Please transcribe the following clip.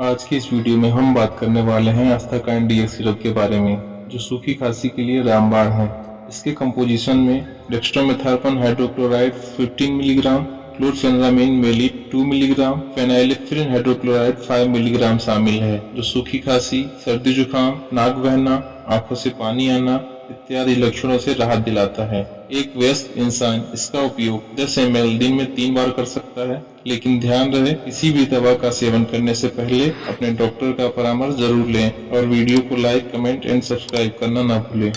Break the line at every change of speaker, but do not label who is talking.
आज की इस वीडियो में हम बात करने वाले हैं आस्थाकाइन डीएक्स सिरप के बारे में, जो सूखी खांसी के लिए रामबाण है। इसके कंपोजिशन में dextromethorphan hydrochloride 15 milligram, chlorpheniramine maleate 2 milligram, phenylephrine hydrochloride 5 milligram शामिल है, जो सूखी खांसी, सर्दी जुकाम, नाक बहना, आंखों से पानी आना इत्यादि लक्षणों से राहत दिलाता है। एक वयस्क इंसान इसका उपयोग 10 ml दिन में 3 बार कर सकता है, लेकिन ध्यान रहे किसी भी दवा का सेवन करने से पहले अपने डॉक्टर का परामर्श जरूर लें और वीडियो को लाइक, कमेंट एंड सब्सक्राइब करना ना भूलें।